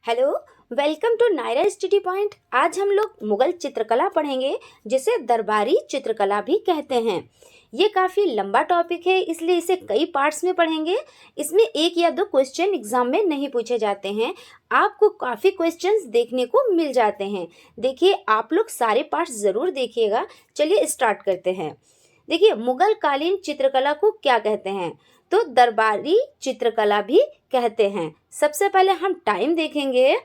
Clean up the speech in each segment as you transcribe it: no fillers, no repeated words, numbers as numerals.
Hello, welcome to Naira study point. आज हम लोग मुगल चित्रकला पढ़ेंगे, जिसे दरबारी चित्रकला भी कहते हैं। ये काफ़ी लंबा टॉपिक है, इसलिए इसे कई पार्ट्स में पढ़ेंगे। इसमें एक या दो क्वेश्चन एग्जाम में नहीं पूछे जाते हैं, आपको काफ़ी क्वेश्चंस देखने को मिल जाते हैं। देखिए, आप लोग सारे पार्ट्स ज़रूर देखिएगा। चलिए स्टार्ट करते हैं। देखिए, मुगल कालीन चित्रकला को क्या कहते हैं? तो दरबारी चित्रकला भी कहते हैं। सबसे पहले हम टाइम देखेंगे।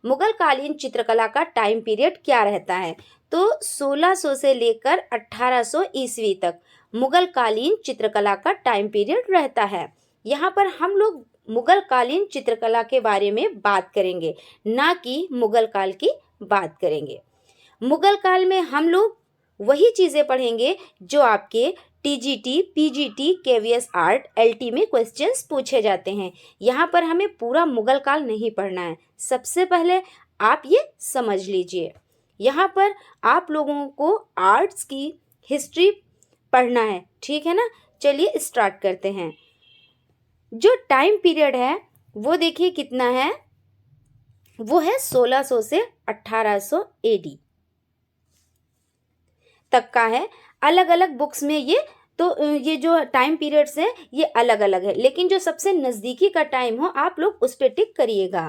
मुगल कालीन चित्रकला का टाइम पीरियड क्या रहता है? तो 1600 से लेकर 1800 ईस्वी तक मुगल कालीन चित्रकला का टाइम पीरियड रहता है। यहाँ पर हम लोग मुगल कालीन चित्रकला के बारे में बात करेंगे, ना कि मुगल काल की बात करेंगे। मुगल काल में हम लोग वही चीज़ें पढ़ेंगे जो आपके TGT, PGT, KVS art, LT में क्वेश्चंस पूछे जाते हैं। यहाँ पर हमें पूरा मुगल काल नहीं पढ़ना है। सबसे पहले आप ये समझ लीजिए, यहाँ पर आप लोगों को आर्ट्स की हिस्ट्री पढ़ना है, ठीक है ना। चलिए स्टार्ट करते हैं। जो टाइम पीरियड है वो देखिए कितना है, वो है 1600 से 1800 एडी तक का है। अलग अलग बुक्स में ये जो टाइम पीरियड्स हैं ये अलग अलग है, लेकिन जो सबसे नज़दीकी का टाइम हो आप लोग उस पर टिक करिएगा।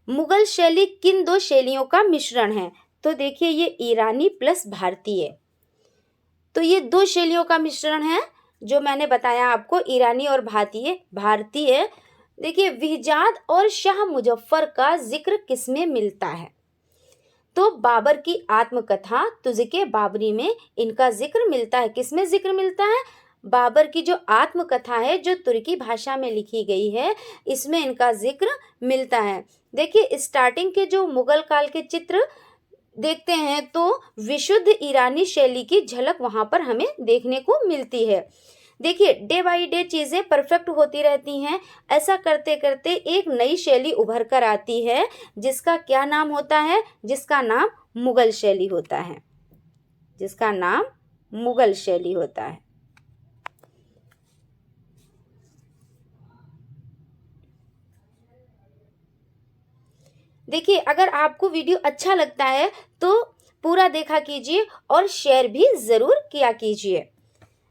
मुगल शैली किन दो शैलियों का मिश्रण है? तो देखिए, ये ईरानी प्लस भारतीय, तो ये दो शैलियों का मिश्रण है जो मैंने बताया आपको, ईरानी और भारतीय। देखिए, विहजाद और शाह मुजफ्फर का जिक्र किसमें मिलता है? तो बाबर की आत्मकथा तुज़के बाबरी में इनका जिक्र मिलता है। किसमें जिक्र मिलता है? बाबर की जो आत्मकथा है, जो तुर्की भाषा में लिखी गई है, इसमें इनका जिक्र मिलता है। देखिए, स्टार्टिंग के जो मुगल काल के चित्र देखते हैं तो विशुद्ध ईरानी शैली की झलक वहाँ पर हमें देखने को मिलती है। देखिए, डे बाई डे चीज़ें परफेक्ट होती रहती हैं। ऐसा करते करते एक नई शैली उभर कर आती है, जिसका क्या नाम होता है? जिसका नाम मुगल शैली होता है। जिसका नाम मुगल शैली होता है। देखिए, अगर आपको वीडियो अच्छा लगता है तो पूरा देखा कीजिए और शेयर भी ज़रूर किया कीजिए।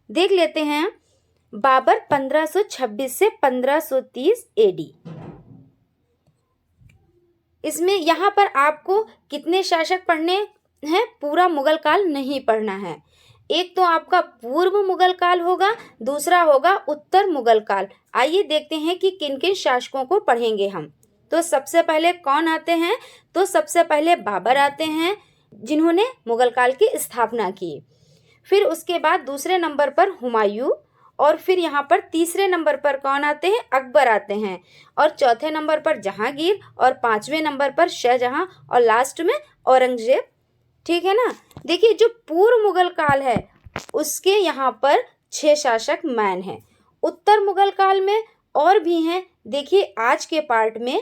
देख लेते हैं, बाबर 1526 से 1530 एडी। इसमें यहाँ पर आपको कितने शासक पढ़ने हैं? पूरा मुगल काल नहीं पढ़ना है। एक तो आपका पूर्व मुगल काल होगा, दूसरा होगा उत्तर मुगल काल। आइए देखते हैं कि किन किन शासकों को पढ़ेंगे हम। तो सबसे पहले कौन आते हैं? तो सबसे पहले बाबर आते हैं, जिन्होंने मुगल काल की स्थापना की। फिर उसके बाद दूसरे नंबर पर हुमायूं, और फिर यहाँ पर तीसरे नंबर पर कौन आते हैं? अकबर आते हैं, और चौथे नंबर पर जहांगीर, और पांचवें नंबर पर शाहजहां, और लास्ट में औरंगजेब। ठीक है ना। देखिए, जो पूर्व मुगल काल है उसके यहाँ पर 6 शासक मैन हैं। उत्तर मुगल काल में और भी हैं। देखिए, आज के पार्ट में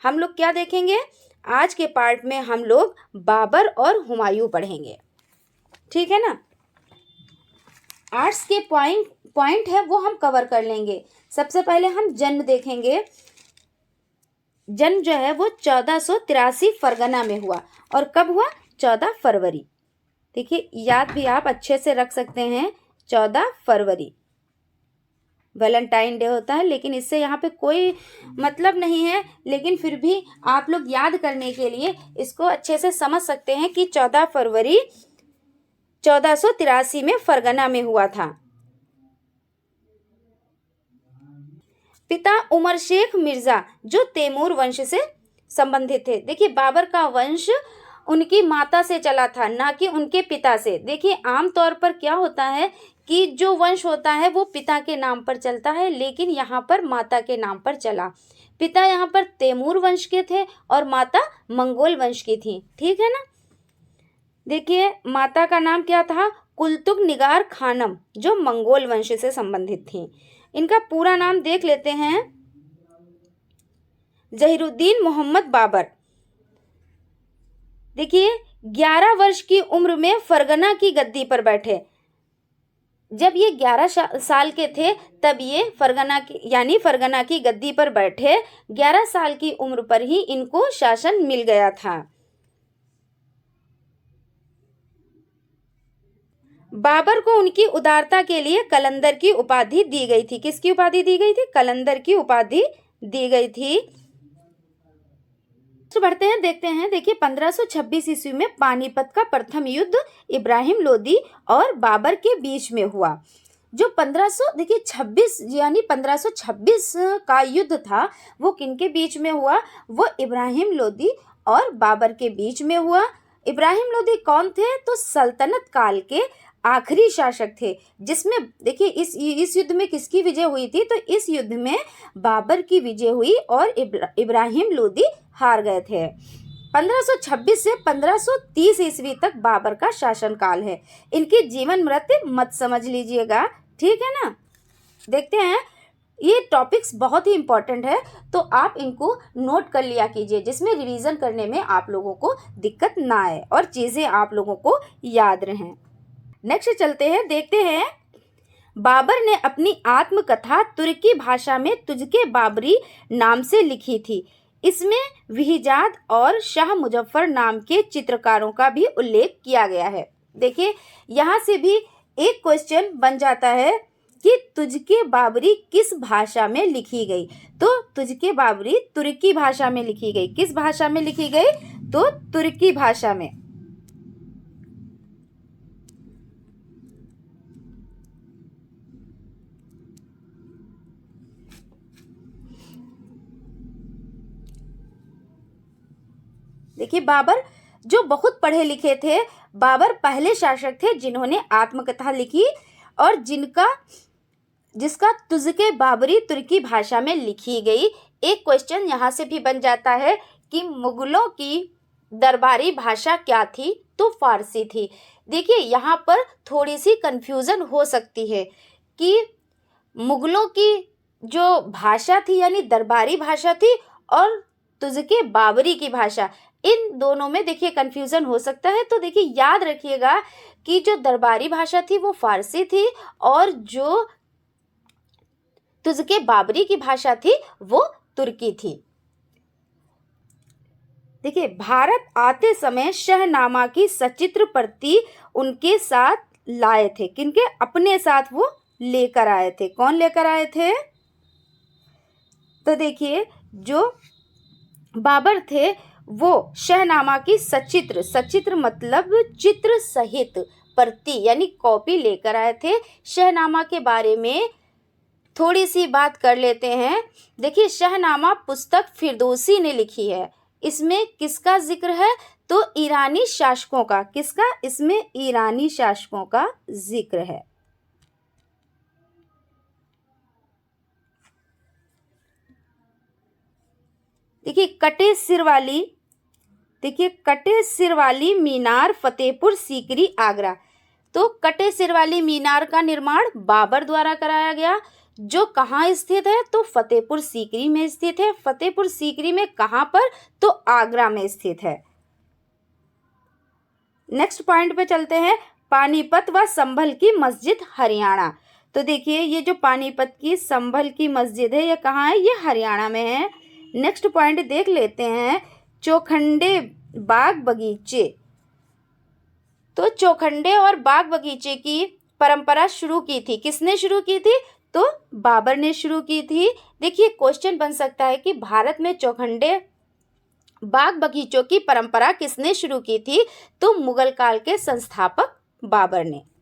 हम लोग क्या देखेंगे? आज के पार्ट में हम लोग बाबर और हुमायूं पढ़ेंगे, ठीक है ना। आर्ट्स के पॉइंट है वो हम कवर कर लेंगे। सबसे पहले हम जन्म देखेंगे। जन्म जो है वो 1483 फरगना में हुआ, और कब हुआ? 14 फरवरी। देखिए, याद भी आप अच्छे से रख सकते हैं, 14 फरवरी वैलेंटाइन डे होता है, लेकिन इससे यहाँ पे कोई मतलब नहीं है, लेकिन फिर भी आप लोग याद करने के लिए इसको अच्छे से समझ सकते हैं कि 14 फरवरी 1483 में फरगना में हुआ था। पिता उमर शेख मिर्जा, जो तैमूर वंश से संबंधित थे। देखिए, बाबर का वंश उनकी माता से चला था, ना कि उनके पिता से। देखिए, आमतौर पर क्या होता है कि जो वंश होता है वो पिता के नाम पर चलता है, लेकिन यहाँ पर माता के नाम पर चला। पिता यहाँ पर तैमूर वंश के थे और माता मंगोल वंश की थी, ठीक है ना। देखिए, माता का नाम क्या था? कुलतुग निगार खानम, जो मंगोल वंश से संबंधित थी। इनका पूरा नाम देख लेते हैं। जहीरुद्दीन मोहम्मद बाबर। देखिए, 11 वर्ष की उम्र में फरगना की गद्दी पर बैठे। जब ये 11 साल के थे तब ये फरगना की गद्दी पर बैठे। 11 साल की उम्र पर ही इनको शासन मिल गया था। बाबर को उनकी उदारता के लिए कलंदर की उपाधि दी गई थी। किसकी उपाधि दी गई थी? कलंदर की उपाधि दी गई थी। तो बढ़ते हैं, देखते हैं। देखिए 1526 ईस्वी में पानीपत का प्रथम युद्ध इब्राहिम लोदी और बाबर के बीच में हुआ। जो 1526 का युद्ध था वो किनके बीच में हुआ? वो इब्राहिम लोदी और बाबर के बीच में हुआ। इब्राहिम लोदी कौन थे? तो सल्तनत काल के आखिरी शासक थे, जिसमें देखिए इस युद्ध में किसकी विजय हुई थी? तो इस युद्ध में बाबर की विजय हुई और इब्राहिम लोदी हार गए थे। 1526 से 1530 ईस्वी तक बाबर का शासनकाल है। इनकी जीवन मृत्यु मत समझ लीजिएगा, ठीक है ना। देखते हैं, ये टॉपिक्स बहुत ही इंपॉर्टेंट है तो आप इनको नोट कर लिया कीजिए, जिसमें रिवीजन करने में आप लोगों को दिक्कत ना आए और चीज़ें आप लोगों को याद रहें। नेक्स्ट चलते हैं, देखते हैं। बाबर ने अपनी आत्मकथा तुर्की भाषा में तुझके बाबरी नाम से लिखी थी। इसमें विहिजाद और शाह मुजफ्फर नाम के चित्रकारों का भी उल्लेख किया गया है। देखिए यहाँ से भी एक क्वेश्चन बन जाता है कि तुझके बाबरी किस भाषा में लिखी गई? तो तुझके बाबरी तुर्की भाषा में लिखी गई। किस भाषा में लिखी गई? तो तुर्की भाषा में। देखिए बाबर जो बहुत पढ़े लिखे थे, बाबर पहले शासक थे जिन्होंने आत्मकथा लिखी और जिसका तुझके बाबरी तुर्की भाषा में लिखी गई। एक क्वेश्चन यहाँ से भी बन जाता है कि मुगलों की दरबारी भाषा क्या थी? तो फारसी थी। देखिए यहाँ पर थोड़ी सी कंफ्यूजन हो सकती है कि मुगलों की जो भाषा थी यानी दरबारी भाषा थी और तुझके बाबरी की भाषा, इन दोनों में देखिए कंफ्यूजन हो सकता है। तो देखिए याद रखिएगा कि जो दरबारी भाषा थी वो फारसी थी और जो तुझके बाबरी की भाषा थी वो तुर्की थी। देखिए भारत आते समय शहनामा की सचित्र प्रति उनके साथ लाए थे। किनके? अपने साथ वो लेकर आए थे। कौन लेकर आए थे? तो देखिए जो बाबर थे वो शहनामा की सचित्र मतलब चित्र सहित प्रति यानी कॉपी लेकर आए थे। शहनामा के बारे में थोड़ी सी बात कर लेते हैं। देखिए शहनामा पुस्तक फिरदौसी ने लिखी है। इसमें किसका जिक्र है? तो ईरानी शासकों का। किसका? इसमें ईरानी शासकों का जिक्र है। देखिए कटे सिर वाली मीनार फतेहपुर सीकरी आगरा। तो कटे सिर वाली मीनार का निर्माण बाबर द्वारा कराया गया, जो कहाँ स्थित है? तो फतेहपुर सीकरी में स्थित है। फतेहपुर सीकरी में कहाँ पर? तो आगरा में स्थित है। नेक्स्ट पॉइंट पे चलते हैं, पानीपत व संभल की मस्जिद हरियाणा। तो देखिए ये जो पानीपत की संभल की मस्जिद है ये कहाँ है? ये हरियाणा में है। नेक्स्ट पॉइंट देख लेते हैं, चौखंडे बाग बगीचे। तो चौखंडे और बाग बगीचे की परंपरा शुरू की थी। किसने शुरू की थी? तो बाबर ने शुरू की थी। देखिए क्वेश्चन बन सकता है कि भारत में चौखंडे बाग बगीचों की परंपरा किसने शुरू की थी? तो मुगल काल के संस्थापक बाबर ने।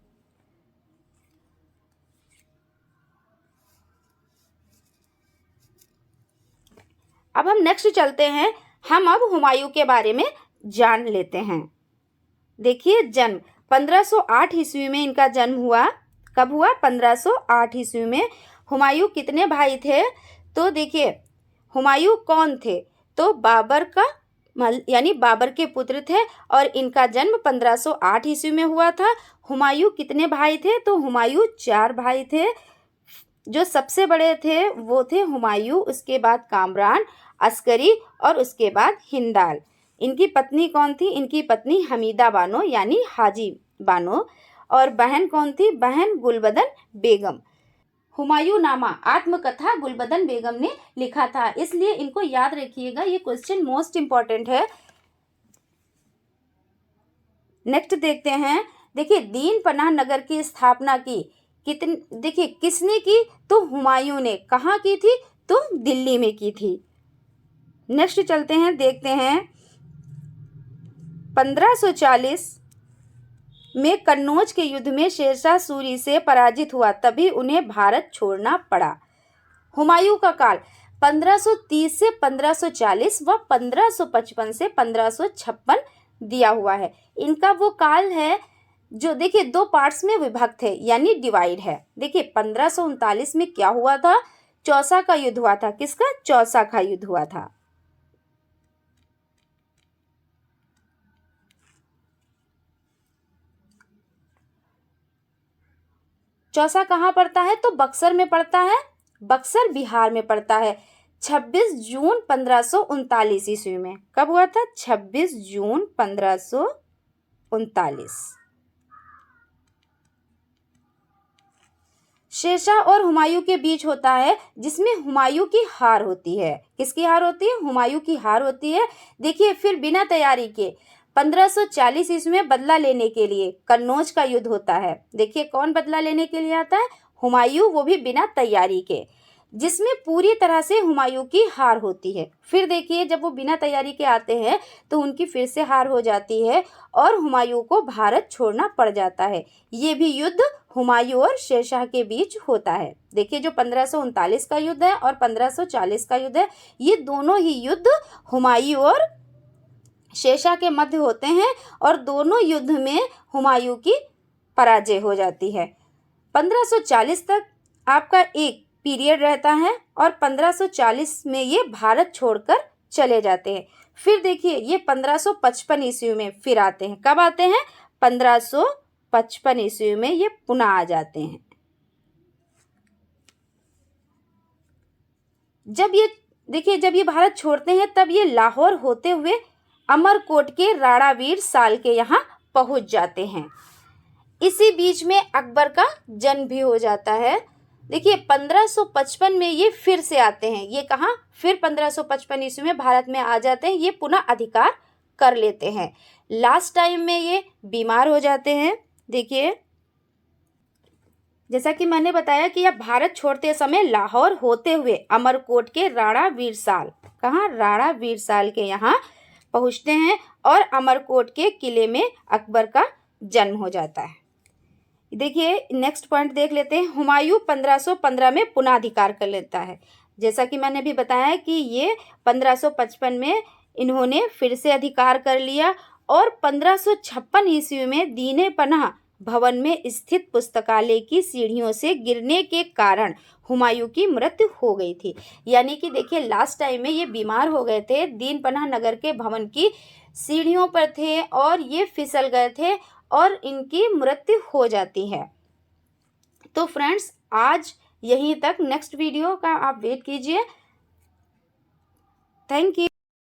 अब हम नेक्स्ट चलते हैं, हम अब हुमायूं के बारे में जान लेते हैं। देखिए जन्म 1508 ईस्वी में इनका जन्म हुआ। कब हुआ? 1508 ईस्वी में। हुमायूं कितने भाई थे? तो देखिए हुमायूं कौन थे? तो बाबर का यानी बाबर के पुत्र थे और इनका जन्म 1508 ईस्वी में हुआ था। हुमायूं कितने भाई थे? तो हुमायूं 4 भाई थे। जो सबसे बड़े थे वो थे हुमायूं, उसके बाद कामरान, अस्करी और उसके बाद हिंदाल। इनकी पत्नी कौन थी? इनकी पत्नी हमीदा बानो यानी हाजी बानो। और बहन कौन थी? बहन गुलबदन बेगम। हुमायूं नामा आत्मकथा गुलबदन बेगम ने लिखा था, इसलिए इनको याद रखिएगा, ये क्वेश्चन मोस्ट इंपॉर्टेंट है। नेक्स्ट देखते हैं। देखिए, दीन पनाह नगर की स्थापना की देखिए किसने की? तो हुमायूं ने। कहाँ की थी? तो दिल्ली में की थी। नेक्स्ट चलते हैं, देखते हैं 1540 में कन्नौज के युद्ध में शेरशाह सूरी से पराजित हुआ, तभी उन्हें भारत छोड़ना पड़ा। हुमायूं का काल 1530 से 1540 व 1555 से 1556 दिया हुआ है। इनका वो काल है जो देखिए दो पार्ट्स में विभक्त है, यानी डिवाइड है। देखिए 1539 में क्या हुआ था? चौसा का युद्ध हुआ था। किसका? चौसा का युद्ध हुआ था। चौसा कहाँ पड़ता है? तो बक्सर में पड़ता है। बक्सर बिहार में पड़ता है। 26 जून 1539 ईस्वी में। कब हुआ था? 26 जून 1539। शेरशाह और हुमायूं के बीच होता है, जिसमें हुमायूं की हार होती है। किसकी हार होती है? हुमायूं की हार होती है। देखिए, फिर बिना तैयारी के 1540 ईस्वी में बदला लेने के लिए कन्नौज का युद्ध होता है। देखिए, कौन बदला लेने के लिए आता है? हुमायूं, वो भी बिना तैयारी के, जिसमें पूरी तरह से हुमायूं की हार होती है। फिर देखिए, जब वो बिना तैयारी के आते हैं तो उनकी फिर से हार हो जाती है और हुमायूं को भारत छोड़ना पड़ जाता है। ये भी युद्ध हुमायूं और शेरशाह के बीच होता है। देखिए, जो 1539 का युद्ध है और 1540 का युद्ध है, ये दोनों ही युद्ध हुमायूं और शेरशाह के मध्य होते हैं और दोनों युद्ध में हुमायूं की पराजय हो जाती है। 1540 तक आपका एक पीरियड रहता है और 1540 में ये भारत छोड़कर चले जाते हैं। फिर देखिए, ये 1555 ईस्वी में फिर आते हैं। कब आते हैं? 1555 ईस्वी में ये पुनः आ जाते हैं। जब ये भारत छोड़ते हैं, तब ये लाहौर होते हुए अमरकोट के राणावीर साल के यहाँ पहुंच जाते हैं। इसी बीच में अकबर का जन्म भी हो जाता है। देखिए, 1555 में ये फिर से आते हैं। ये कहाँ? फिर 1555 ईस्वी में भारत में आ जाते हैं। ये पुनः अधिकार कर लेते हैं। लास्ट टाइम में ये बीमार हो जाते हैं। देखिए, जैसा कि मैंने बताया कि यह भारत छोड़ते समय लाहौर होते हुए अमरकोट के राणावीर साल, कहाँ? राणावीर साल के यहाँ पहुँचते हैं और अमरकोट के किले में अकबर का जन्म हो जाता है। देखिए, नेक्स्ट पॉइंट देख लेते हैं। हुमायूं 1515 में पुनः अधिकार कर लेता है। जैसा कि मैंने भी बताया कि ये 1555 में इन्होंने फिर से अधिकार कर लिया और 1556 ईस्वी में दीने पनाह भवन में स्थित पुस्तकालय की सीढ़ियों से गिरने के कारण हुमायूं की मृत्यु हो गई थी। यानी कि देखिए, लास्ट टाइम में ये बीमार हो गए थे, दीन पनाह नगर के भवन की सीढ़ियों पर थे और ये फिसल गए थे और इनकी मृत्यु हो जाती है। तो फ्रेंड्स, आज यहीं तक। नेक्स्ट वीडियो का आप वेट कीजिए। Thank you.